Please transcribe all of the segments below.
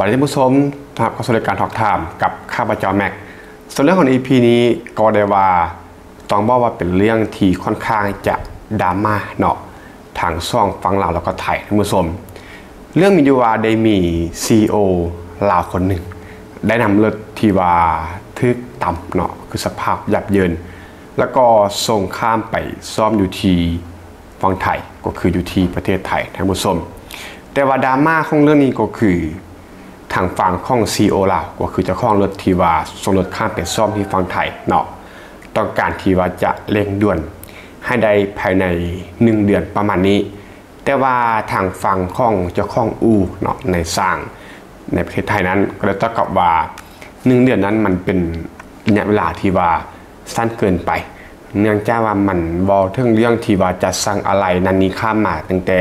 วัสดีท่านผู้ชมนะครับเข้าสู่รายการทอล์กไทม์กับข้าพเจ้าแม็กส่วนเรื่องของ EP นี้ก็ได้ว่าต้องบอกว่าเป็นเรื่องที่ค่อนข้างจะดราม่าเนาะทางช่องฟังลาวแล้วก็ไทยท่านผู้ชมเรื่องมีอยู่ว่าได้มี CEO ลาวคนหนึ่งได้นำรถที่ว่าทึกต่ำเนาะคือสภาพยับเยินแล้วก็ส่งข้ามไปซ่อมอยู่ที่ฝั่งไทยก็คืออยู่ที่ประเทศไทยท่านผู้ชมแต่ว่าดราม่าของเรื่องนี้ก็คือทางฝั่งของCEOลาวก็คือเจ้าของรถที่ว่าส่งรถข้ามไปซ่อมที่ฝั่งไทยเนาะต้องการที่ว่าจะเร่งด่วนให้ได้ภายใน1 เดือนประมาณนี้แต่ว่าทางฝั่งของเจ้าของอู่เนาะในสร้างในประเทศไทยนั้นก็เลยต้องกับว่า1 เดือนนั้นมันเป็นระยะเวลาที่ว่าสั้นเกินไปเนื่องจากว่ามันบอถึงเรื่องที่ว่าจะสั่งอะไรนั้นนี้ข้ามมาตั้งแต่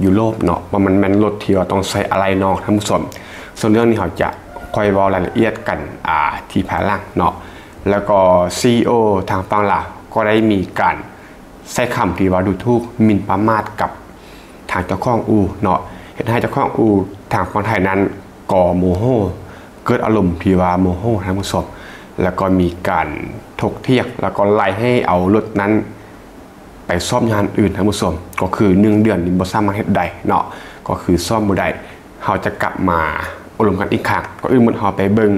ยุโรปเนาะว่ามันแมนรถที่ว่าต้องใช้อะไรนอกทั้งหมดส่วนเรื่องนี้เขาจะคอยบอกรายละเอียดกันที่ภายหลังเนาะแล้วก็ CEO ทางฝั่งลาวก็ได้มีการใช้คำที่ว่าดูถูกหมิ่นประมาทกับทางเจ้าของอู่เนาะเห็นให้เจ้าของอู่ทางฝั่งไทยนั้นก่อโมโหเกิดอารมณ์ที่ว่าโมโหทั้งหมดแล้วก็มีการถกเถียงแล้วก็ไล่ให้เอารถนั้นไปซ่อมงานอื่นทั้งหมดก็คือ1 เดือนนี้บ่สามารถเฮ็ดได้เนาะก็คือซ่อมบ่ได้เขาจะกลับมาอบรมกันอีกครั้งก็เหมือนเขาไปเบิ่ง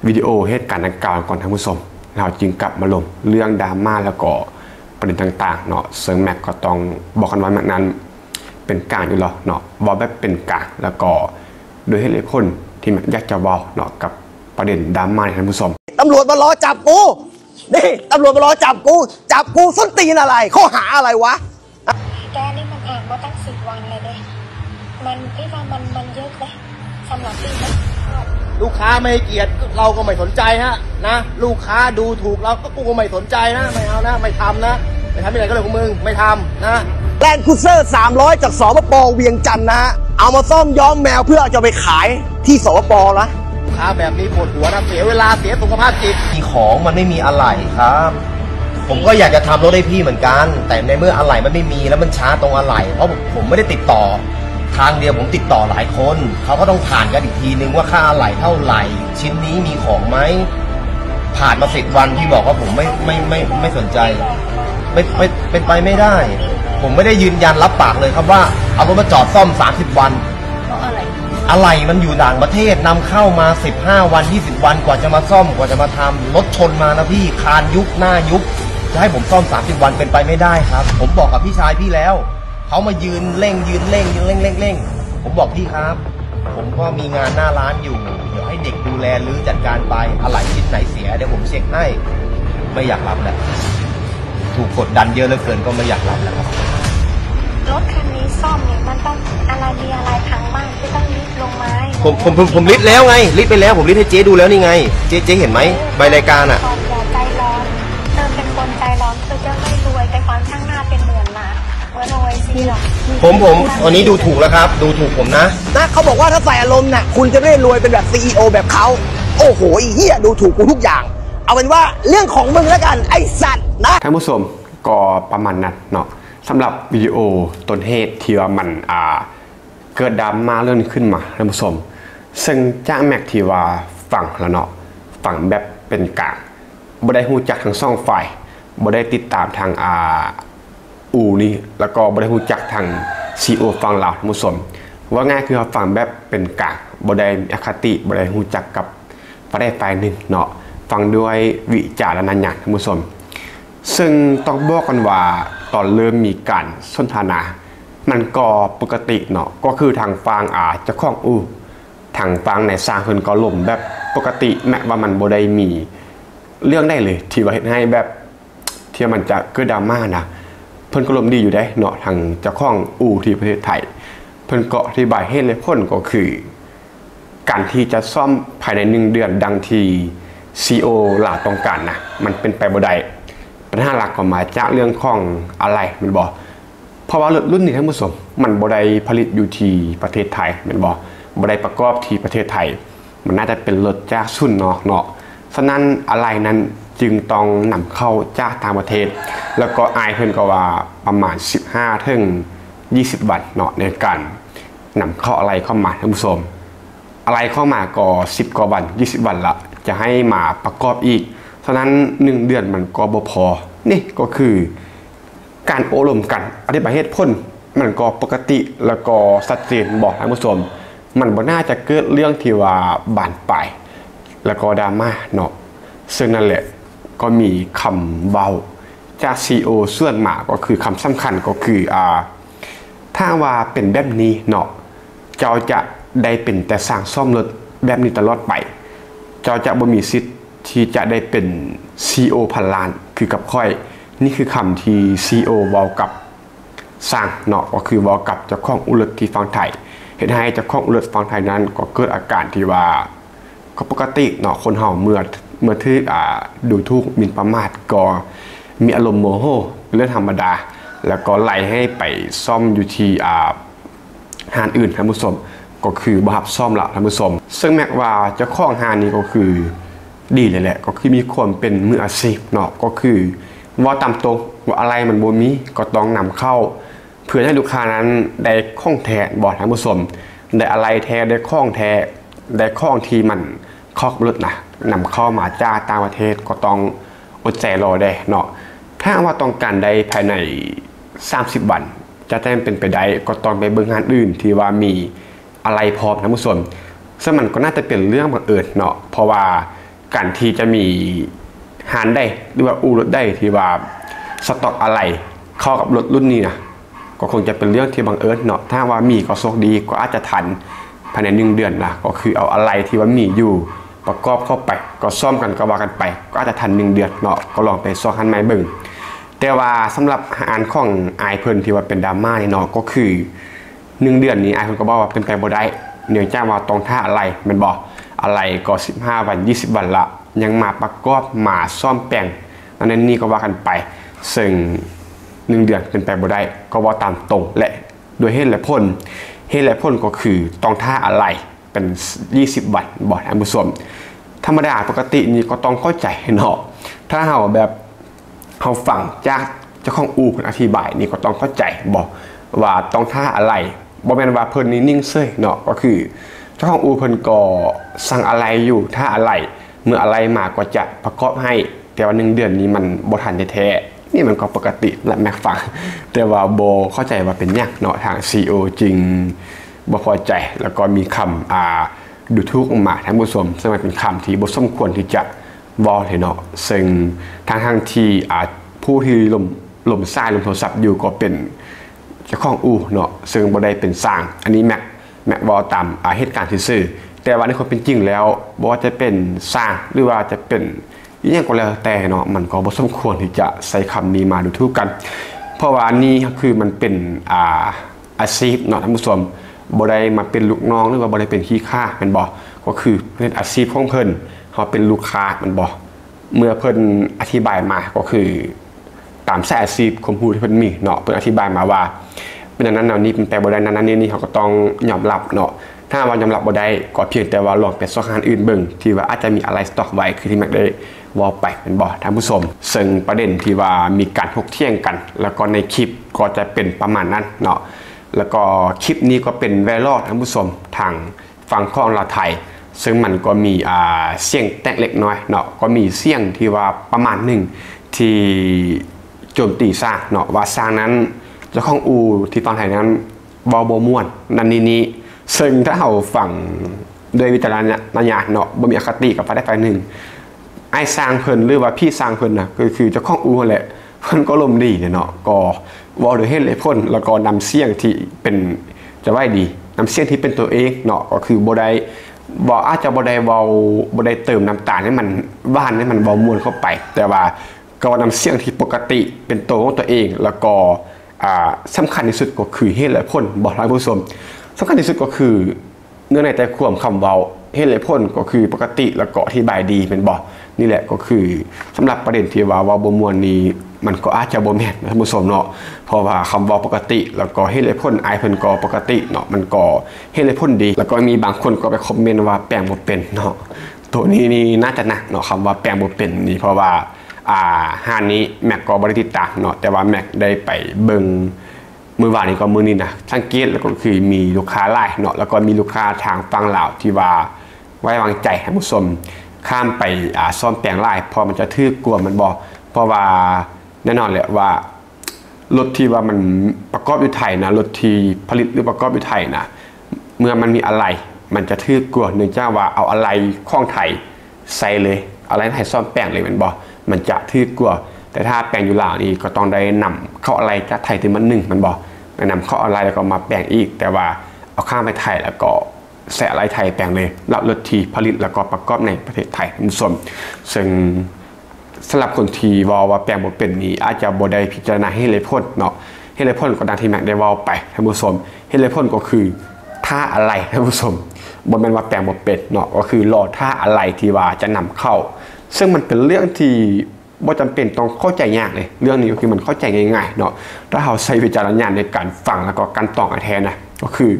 วิดีโอเหตุการณ์ดังกล่าวก่อนท่านผู้ชมเราจึงกลับมาลงเรื่องดราม่าแล้วก็ประเด็นต่างๆเนาะซึ่งแม็กก็ต้องบอกกันว่าแม็กนั้นเป็นกลางอยู่หรอเนาะบอกแบบเป็นกลางแล้วก็โดยเหตุผลที่แม็กอยากจะบอกเนาะกับประเด็นดราม่าท่านผู้ชมตำรวจมารอจับกูนี่ตำรวจมารอจับกูส้นตีนอะไรข้อหาอะไรวะแกนี่มันอ่านมาตั้ง10 วันเลยเนี่ยมันพี่ว่ามันเยอะเลยสำหรับพี่นะลูกค้าไม่เกียรติเราก็ไม่สนใจฮะนะลูกค้าดูถูกเราก็กูก็ไม่สนใจนะไม่เอานะไม่ทำนะไม่ทำที่ไหนก็เลยของมึงไม่ทำนะแลนด์ครูเซอร์300จากสปป.เวียงจันทร์นะเอามาซ่อมย้อมแมวเพื่อจะไปขายที่สปป.นะลูกค้าแบบนี้ปวดหัวนะเสียเวลาเสียสุขภาพจิตมีของมันไม่มีอะไหล่ครับผมก็อยากจะทำรถให้พี่เหมือนกันแต่ในเมื่ออะไหล่มันไม่มีแล้วมันช้าตรงอะไหล่เพราะผมไม่ได้ติดต่อทางเดียวผมติดต่อหลายคนเขาก็ต้องผ่านกันอีกทีนึงว่าค่าอะไหล่เท่าไหร่ชิ้นนี้มีของไหมผ่านมา10 วันพี่บอกว่าผมไม่สนใจไม่เป็นไปไม่ได้ผมไม่ได้ยืนยันรับปากเลยครับว่าเอารถมาจอดซ่อม30 วันอะไหล่มันอยู่ต่างประเทศนำเข้ามา15 วัน20 วันกว่าจะมาซ่อมกว่าจะมาทำรถชนมานะพี่คานยุบหน้ายุบจะให้ผมซ่อม30 วันเป็นไปไม่ได้ครับผมบอกกับพี่ชายพี่แล้วเขามายืนเร่งผมบอกพี่ครับผมก็มีงานหน้าร้านอยู่เดี๋ยวให้เด็กดูแลหรือจัดการไปอะไหล่ชิ้นไหนเสียเดี๋ยวผมเช็คให้ไม่อยากรับแล้วถูกกดดันเยอะเหลือเกินก็ไม่อยากรับแล้วครับรถคันนี้ซ่อมเนี่ยมันต้องอะไรมีอะไรพังบ้างที่ต้องลิดลงไม้ผมลิดแล้วไงลิดไปแล้วผมลิดให้เจ๊ดูแล้วนี่ไงเจ๊เห็นไหมใบรายการอ่ะอย่าใจร้อนเธอเป็นคนใจร้อนเธอจะไม่รวยแต่ความข้างหน้าเป็นเหมือนหมาเมื่อรวยสิหรอกผมวันนี้ดูถูกแล้วครับดูถูกผมนะเขาบอกว่าถ้าใส่อารมณ์น่ะคุณจะไม่รวยเป็นแบบ CEO แบบเขาโอ้โหเฮียดูถูกกูทุกอย่างเอาเป็นว่าเรื่องของมึงแล้วกันไอ้สัตว์นะท่านผู้ชมก็ประมาณนั้นเนาะสำหรับวิดีโอต้นเหตุที่ว่ามันเกิดดราม่าเรื่องนี้ขึ้นมาท่านผู้ชมซึ่งจ้างแม็กที่ว่าฝั่งแล้วเนาะฝั่งแบบเป็นกลางบ่ได้ฮู้จักทั้งสองฝ่ายบ่ได้ติดตามทางอูนี่แล้วก็บ่ได้ฮู้จักทางCEOฝั่งลาวท่านผู้ชมว่าง่ายคือฝั่งแบบเป็นกลางบ่ได้อคติบ่ได้ฮู้จักกับฝ่ายหนึ่งเนาะฟังด้วยวิจารณญาณท่านผู้ชมซึ่งต้องบอกกันว่าตอนเริ่มมีการสนทนามันก็ปกติเนาะก็คือทางฟังเจ้าของอู่ทางฟังในสร้างเพิ่นก็ล่มแบบปกติแม้ว่ามันบ่ได้มีเรื่องได้เลยที่ว่าเฮ็ดให้แบบที่มันจะเกิดดราม่านะเพิ่นก็ล่มดีอยู่ได้เนาะทางเจ้าของอู่ที่ประเทศไทยเพิ่นก็อธิบายเหตุและผลก็คือการที่จะซ่อมภายใน1 เดือนดังที่CEO ลาวต้องการนะมันเป็นไปบ่ได้ปัญหาหลักก็มาจากเรื่องของอะไรมันบอกเพราะว่ารถรุ่นนี้ท่านผู้ชมมันบ่ได้ผลิตอยู่ที่ประเทศไทยมันบอกบ่ได้ประกอบที่ประเทศไทยมันน่าจะเป็นรถจากซุ่นเนาะฉะนั้นอะไรนั้นจึงต้องนำเข้าจากต่างประเทศแล้วก็อายเพิ่นก็ว่าประมาณ15 ถึง 20 วันเนาะในการนำเข้าอะไรเข้ามาท่านผู้ชม อะไรเข้ามาก็10กว่าวัน20วันละจะให้มาประกอบอีกฉะนั้น1เดือนมันก็บ่พอนี่ก็คือการโอลมกันอธิบายเหตุผลมันก็ปกติแล้วก็ชัดเจนบอกท่านผู้ชมมันบ่น่าจะเกิดเรื่องที่ว่าบานปลายแล้วก็ดราม่าเนาะซึ่งนั่นแหละก็มีคำเบาจาก CEO ส่วนมากก็คือคำสำคัญก็คือถ้าว่าเป็นแบบนี้เนาะเจ้าจะได้เป็นแต่สร้างซ่อมรถแบบนี้ตลอดไปเจ้าจะบ่มีสิทธิ์ที่จะได้เป็น CEO พันล้านคือกับค่อยนี่คือคำที่ CEO เว้ากับสร้างเนาะก็คือเว้ากับเจ้าของอุลตที่ฝั่งไทยเห็นให้เจ้าของอุลตฝั่งไทยนั้นก็เกิดอาการที่ว่าก็ปกติเนาะคนเฮาเมื่อที่ดูถูกหมิ่นประมาทก็มีอารมณ์โมโหเป็นเรื่องธรรมดาแล้วก็ไล่ให้ไปซ่อมอยู่ที่ห้างอื่นท่านผู้ชมก็คือบ่รับซ่อมละท่านผู้ชมซึ่งแม้ว่าเจ้าของห้างนี้ก็คือดีเลยแหละก็คือมีคนเป็นมืออาชีพเนาะก็คือว่าตามตรงว่าอะไรมันบ่มีก็ต้องนำเข้าเพื่อให้ลูกค้านั้นได้ข้องแท้บอกท่านผู้ชมได้อะไรแท้ได้ข้องแท้ได้ข้องที่มันคอกรถนะนำเข้ามาจากต่างประเทศก็ต้องอดใจรอได้เนาะถ้าว่าต้องการได้ภายใน30วันจะได้เป็นไปได้ก็ต้องไปเบิ่งงานอื่นที่ว่ามีอะไรพร้อมท่านผู้ชมซึ่งมันก็น่าจะเป็นเรื่องบังเอิญเนาะเพราะว่าการที่จะมีหารได้หรือว่าอู่รถได้ที่ว่าสต็อกอะไรเข้ากับรถรุ่นนี้นะก็คงจะเป็นเรื่องที่บังเอิญเนาะถ้าว่ามีก็โชคดีก็อาจจะทันภายใน1เดือนนะก็คือเอาอะไรที่ว่ามีอยู่ประกอบเข้าไปก็ซ่อมกันก็ว่ากันไปก็อาจจะทัน1เดือนเนาะก็ลองไปซ่อมคันใหม่เบิ่งแต่ว่าสำหรับอ่านของไอเพิ่นที่ว่าเป็นดราม่านี่เนาะก็คือ1เดือนนี้ไอเพิ่นก็บอกว่าเป็นไปบ่ได้เนื่องจากว่าตรงท่าอะไรมันบอกอะไรก็15วัน20วันละยังมาประกอบมาซ่อมแปลงอันนั้นนี่ก็ว่ากันไปซึ่ง1เดือนเป็นไปบ่ได้ก็ว่าตามตรงและโดยเหตุและผลก็คือต้องท่าอะไรเป็น20วันบอกท่านผู้ชมธรรมดาปกตินี่ก็ต้องเข้าใจเนาะถ้าเฮาแบบเฮาฟังจากเจ้าของอู่เพิ่นอธิบายนี่ก็ต้องเข้าใจบอกว่าต้องท่าอะไรบ่แม่นว่าเพิ่นนี่นิ่งเฉยเนาะก็คือเจ้าของอู่เพิ่นก็สั่งอะไรอยู่ท่าอะไรเมื่ออะไรมาก็จะประกอบให้แต่ว่า1เดือนนี้มันบ่ทันแท้ๆนี่มันก็ปกติและแม็กฟังแต่ว่าบ่เข้าใจว่าเป็นหยังเนาะทาง CEO จริงบ่พอใจแล้วก็มีคำดูถูกออกมาท่านผู้ชมซึ่งมันเป็นคำที่บ่สมควรที่จะเว้าเลยเนาะซึ่งทางที่ผู้ที่ลมซ้ายลมโทรศัพท์อยู่ก็เป็นเจ้าของอู่เนาะซึ่งบ่ได้เป็นสร้างอันนี้แม็กเว้าตามเหตุการณ์ที่ซื่อแต่ว่าในความเป็นจริงแล้วบ่ว่าจะเป็นสร้างหรือว่าจะเป็นอย่างก็แล้วแต่เนาะมันก็บ่สมควรที่จะใช้คำนี้มาดูถูกกันเพราะว่านี่คือมันเป็นอาชีพเนาะท่านผู้ชมบ่ได้มาเป็นลูกน้องหรือว่าบ่ได้เป็นขี้ข้าแม่นบ่ก็คือเป็นอาชีพของเพิ่นเฮาเป็นลูกค้าแม่นบ่เมื่อเพิ่นอธิบายมาก็คือตามสายอาชีพความรู้ที่เพิ่นมีเนาะเพิ่นอธิบายมาว่าเป็นนั้นแนวนี้เป็นไปบ่ได้นั้นนี่เขาก็ต้องยอมรับเนาะถ้าว่ายอมรับบ่ได้ก็เพียงแต่ว่าลองไปสอบงานอื่นเบิ่งที่ว่าอาจจะมีอะไรสต็อกไว้คือที่แม็กได้วอลไปเป็นบ่ท่านผู้ชมซึ่งประเด็นที่ว่ามีการถกเถียงกันแล้วก็ในคลิปก็จะเป็นประมาณนั้นเนาะแล้วก็คลิปนี้ก็เป็นไวรัลท่านผู้ชมทางฝั่งของเราไทยซึ่งมันก็มีเสียงแตกเล็กน้อยเนาะก็มีเสียงที่ว่าประมาณหนึ่งที่โจมตีสร้างเนาะว่าสร้างนั้นเจ้าของอู่ที่ฝั่งไทยนั้นบ่ม่วนนั่นนี่ซึ่งถ้าเราฟังโดยวิจารณญาณเนาะบ่มีอคติกับฝ่ายใดฝ่ายหนึ่งไอ้สร้างเพิ่นหรือว่าพี่สร้างเพิ่นน่ะก็คือเจ้าของอู่นั่นแหละเพิ่นก็ลมดีเนาะก็เว้าโดยเหตุและผลแล้วก็นำเสียงที่เป็นจะไว้ดีนำเสียงที่เป็นตัวเองเนาะก็คือบ่ได้อาจจะบ่ได้เว้าบ่ได้เติมน้ำตาลให้มันหวานให้มันเว้ามวลเข้าไปแต่ว่าก็นำเสียงที่ปกติเป็นตัวของตัวเองแล้วก็สำคัญที่สุดก็คือเหตุและผลบอกท่านผู้ชมสำคัญที่สุดก็คือเนื้อในใจความคำเว้าเหตุและผลก็คือปกติแล้วก็อธิบายดีเป็นบอกนี่แหละก็คือสำหรับประเด็นที่ว่าบ่ม่วนนี้มันก็อาจจะบ่แม่นท่านผู้ชมเนาะเพราะว่าคำเว้าปกติแล้วก็เหตุและผลไอเพิ่นก็ปกติเนาะมันก็เหตุและผลดีแล้วก็มีบางคนก็ไปคอมเมนต์ว่าแปลงบ่เป็นเนาะตัวนี้นี่น่าจะหนักเนาะคำว่าแปลงบ่เป็นนี่เพราะว่าห้านนี้แม็กก็บ่ได้ติดตามเนาะแต่ว่าแม็กได้ไปเบิ่ง มือวานนี้ก็มือนี้นะสังเกตแล้วก็คือมีลูกค้าไล่เนาะแล้วก็มีลูกค้าทางฝั่งลาวที่ว่าไว้วางใจให้ผู้ชมข้ามไปซ่อมแปลงไล่พอมันจะทื่อกลัวมันบอกเพราะว่าแน่นอนแหละว่ารถที่ว่ามันประกอบอยู่ไทยนะรถที่ผลิตหรือประกอบอยู่ไทยนะเมื่อมันมีอะไรมันจะทื่อกลัวเนื่องจากว่าเอาอะไรข้องไทยใส่เลยอะไรไทยซ่อมแปลงเลยมันจะทื่อกลัวแต่ถ้าแปลงอยู่ลาวนี่ก็ต้องได้นำเข้าอะไรจากไทยถึงมันหนึ่งมันบอกนำเข้าอะไรแล้วก็มาแปลงอีกแต่ว่าเอาข้ามไปไทยแล้วก็แสะอะไรไทยแปลงเลยรับรถที่ผลิตแล้วก็ประกอบในประเทศไทยท่านผู้ชมซึ่งสำหรับคนที่ว่าแปลงบ่เป็นนี้อาจจะบ่ได้พิจารณาให้เหตุผลเนาะให้เหตุผลก็ดังที่แม็กได้ว่าไปท่านผู้ชมให้เหตุผลก็คือท่าอะไรท่านผู้ชมบ่แม่นว่าแปลงบ่เป็นเนาะก็คือรอท่าอะไรที่ว่าจะนำเข้าซึ่งมันเป็นเรื่องที่บ่จำเป็นต้องเข้าใจยากเลยเรื่องนี้ก็คือมันเข้าใจง่ายๆเนาะถ้าเราใช้วิจารณญาณในการฟังแล้วก็การตอบแทนนะก็คือ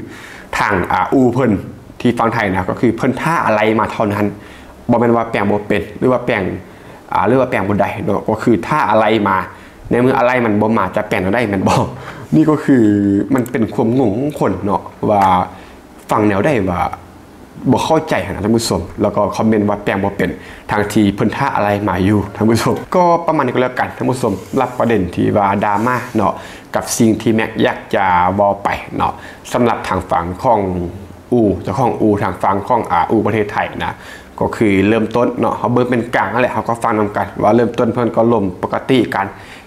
ทางอูเพิ่นที่ฟังไทยนะก็คือเพิ่นท่าอะไรมาเท่านั้นบ่แม่นว่าแปลงบ่เป็นหรือว่าแปลงบ่ได้เนาะก็คือท่าอะไรมาในเมื่ออะไรมันบ่มาจะแปลงได้มันบ่นี่ก็คือมันเป็นความงงของคนเนาะว่าฟังแนวได้ว่าบ่เข้าใจนะท่านผู้ชมแล้วก็คอมเมนต์ว่าแปลงบ่เป็นทางทีเพิ่นท่าอะไรมาอยู่ท่านผู้ชมก็ประมาณนี้ก็แล้วกันท่านผู้ชมรับประเด็นที่ว่าดราม่าเนาะกับสิ่งที่แม็กอยากจะบอกไปเนาะสำหรับทางฝั่งของเจ้าของทางฝั่งของประเทศไทยนะก็คือเริ่มต้นเนาะเขาเบิ่งเป็นกลางนั่นแหละเขาก็ฟังนำกันว่าเริ่มต้นเพิ่นก็ล่มปกติกัน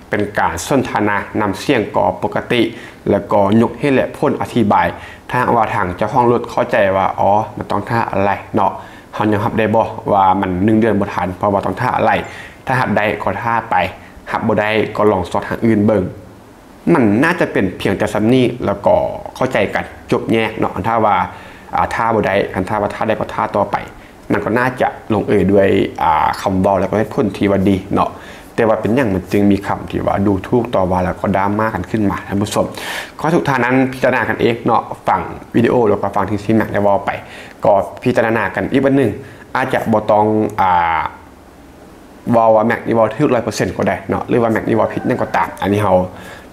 เป็นการสนทนานำเสียงก่อปกติแล้วก็ยกให้แหละพ้นอธิบายถ้าว่าทางเจ้าของรถเข้าใจว่าอ๋อมันต้องท่าอะไรเนาะเขายังหับได้บ่ว่ามัน1 เดือนบ่ทันเพราะว่าต้องท่าอะไรถ้าหับได้ก็ท่าไปหับบ่ได้ก็ลองสอดทางอื่นเบิ่งมันน่าจะเป็นเพียงแต่ซ้ำนี้แล้วก็เข้าใจกันจบแยกเนาะถ้าว่าท่าบ่ได้คันท่าว่าท่าได้ก็ท่าต่อไปนั่นก็น่าจะลงด้วยคำบอกแล้วก็ให้ผลที่ว่าดีเนาะแต่ว่าเป็นอย่างมันจึงมีคำที่ว่าดูถูกต่อว่าแล้วก็ดราม่ากันขึ้นมาท่านผู้ชมข้อสุดท้ายนั้นพิจารณากันเองเนาะฟังวิดีโอแล้วก็ฟังที่ซีแม็กได้ว่าไปก็พิจารณากันอีกวันหนึ่งอาจจะบ่ต้องว่าแม็กนี่ว่าถูก100%ก็ได้เนาะหรือว่าแม็กนี่ว่าผิดนั่นก็ตามอันนี้เรา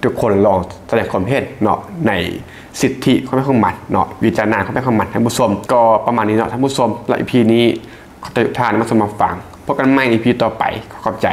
ทุกคนลองแสดงความเห็นเนาะในสิทธิความเป็นของมันเนาะวิจารณาความเป็นของมันท่านผู้ชมก็ประมาณนี้เนาะท่านผู้ชมและ EP นี้ขอทุกท่านมาสมัครฟังพบกันใหม่ EP ต่อไปขอบใจ